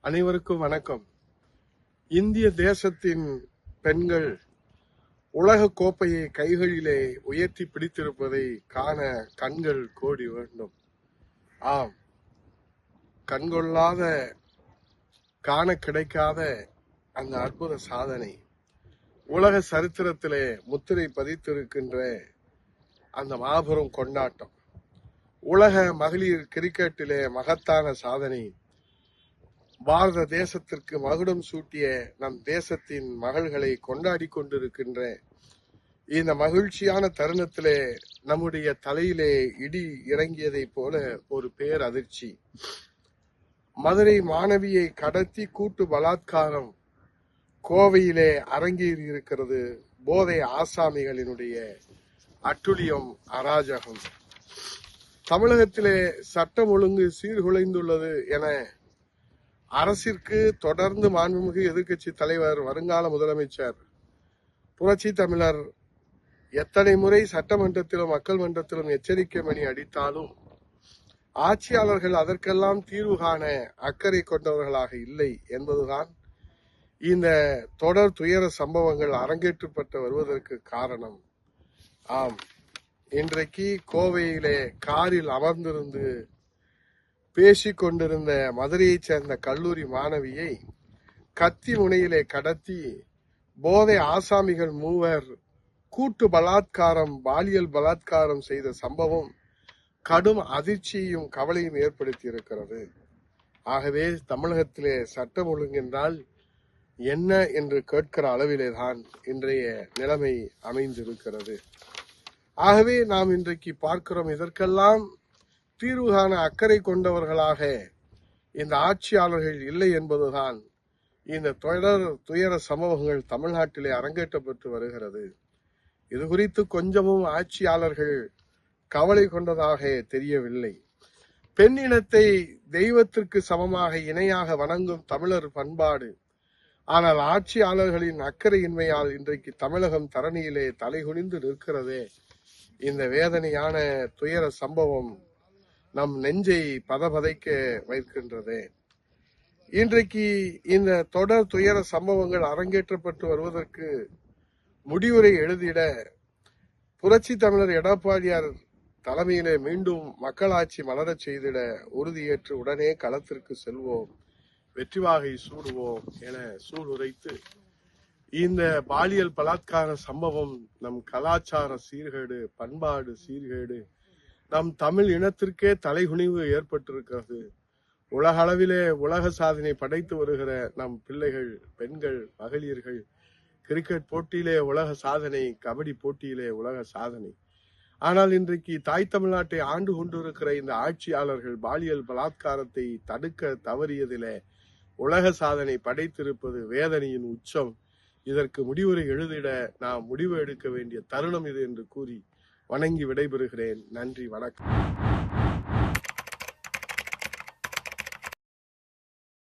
அனைவருக்கும் வணக்கம். இந்திய தேசத்தின் பெண்கள் உலக கோப்பையை கைகளிலே உயர்த்தி பிடித்திருப்பதை காண கண்கள் கோடி வேண்டும். ஆம், கண்கொள்ளாத காண கிடைக்காத அந்த அற்புத சாதனை உலக சரித்திரத்திலே முத்திரை பதித்திருக்கின்ற அந்த மாபெரும் கொண்டாட்டம், உலக மகளிர் கிரிக்கெட்டிலே மகத்தான சாதனை, பாரத தேசத்திற்கு மகுடம் சூட்டிய நம் தேசத்தின் மகள்களை கொண்டாடி கொண்டிருக்கின்ற இந்த மகிழ்ச்சியான தருணத்திலே நம்முடைய தலையிலே இடி இறங்கியதை போல ஒரு பேர் அதிர்ச்சி. மதுரை மாணவியை கடத்தி கூட்டு பலாத்காரம் கோவையிலே அரங்கேறி இருக்கிறது. போதை ஆசாமிகளினுடைய அட்டுழியம், அராஜகம். தமிழகத்திலே சட்டம் ஒழுங்கு சீர்குலைந்துள்ளது என அரசிற்கு தொடர்ந்து மாண்புமிகு எதிர்க்கட்சி தலைவர், வருங்கால முதலமைச்சர் புரட்சி தமிழர் எத்தனை முறை சட்டமன்றத்திலும் மக்கள் மன்றத்திலும் எச்சரிக்கை மணி அடித்தாலும் ஆட்சியாளர்கள் அதற்கெல்லாம் தீர்வு காண அக்கறை கொண்டவர்களாக இல்லை என்பதுதான் இந்த தொடர் துயர சம்பவங்கள் அரங்கேற்றப்பட்டு வருவதற்கு காரணம். ஆம், இன்றைக்கு கோவையிலே காரில் அமர்ந்திருந்து பேசிக் கொண்டிருந்த மதுரையைச் சேர்ந்த கல்லூரி மாணவியை கத்தி முனையிலே கடத்தி போதை ஆசாமிகள் மூவர் கூட்டு பலாத்காரம், பாலியல் பலாத்காரம் செய்த சம்பவம் கடும் அதிர்ச்சியையும் கவலையும் ஏற்படுத்தி இருக்கிறது. ஆகவே தமிழகத்திலே சட்டம் ஒழுங்கென்றால் என்ன என்று கேட்கிற அளவிலேதான் இன்றைய நிலைமை அமைந்திருக்கிறது. ஆகவே நாம் இன்றைக்கு பார்க்கிறோம், இதற்கெல்லாம் தீர்வு காண அக்கறை கொண்டவர்களாக இந்த ஆட்சியாளர்கள் இல்லை என்பதுதான் இந்த தொடர் துயர சம்பவங்கள் தமிழ்நாட்டிலே அரங்கேற்றப்பட்டு வருகிறது. இது குறித்து கொஞ்சமும் ஆட்சியாளர்கள் கவலை கொண்டதாக தெரியவில்லை. பெண் இனத்தை தெய்வத்திற்கு சமமாக இணையாக வணங்கும் தமிழர் பண்பாடு, ஆனால் ஆட்சியாளர்களின் அக்கறையின்மையால் இன்றைக்கு தமிழகம் தரணியிலே தலைகுனிந்து நிற்கிறதே. இந்த வேதனையான துயர சம்பவம் நம் நெஞ்சை பதபதைக்க வைக்கின்றது. இன்றைக்கு இந்த தொடர் துயர சம்பவங்கள் அரங்கேற்றப்பட்டு வருவதற்கு முடிவுரை எழுதிட புரட்சி தமிழர் எடப்பாடியார் தலைமையிலே மீண்டும் மக்களாட்சி மலரச் செய்திட உறுதியேற்று உடனே களத்திற்கு செல்வோம், வெற்றி வாகை சூடுவோம் என சூளுரைத்து, இந்த பாலியல் பலாத்கார சம்பவம் நம் கலாச்சார சீர்கேடு, பண்பாடு சீர்கேடு, நம் தமிழ் இனத்திற்கே தலைகுனிவு ஏற்பட்டிருக்கிறது. உலக அளவிலே உலக சாதனை படைத்து வருகிற நம் பிள்ளைகள், பெண்கள், மகளிர்கள் கிரிக்கெட் போட்டியிலே உலக சாதனை, கபடி போட்டியிலே உலக சாதனை. ஆனால் இன்றைக்கு தாய் தமிழ்நாட்டை ஆண்டு கொண்டிருக்கிற இந்த ஆட்சியாளர்கள் பாலியல் பலாத்காரத்தை தடுக்க தவறியதிலே உலக சாதனை படைத்திருப்பது வேதனையின் உச்சம். இதற்கு முடிவுரை எழுதிட நாம் முடிவு எடுக்க வேண்டிய தருணம் இது என்று கூறி வணங்கி விடைபெறுகிறேன். நன்றி, வணக்கம்.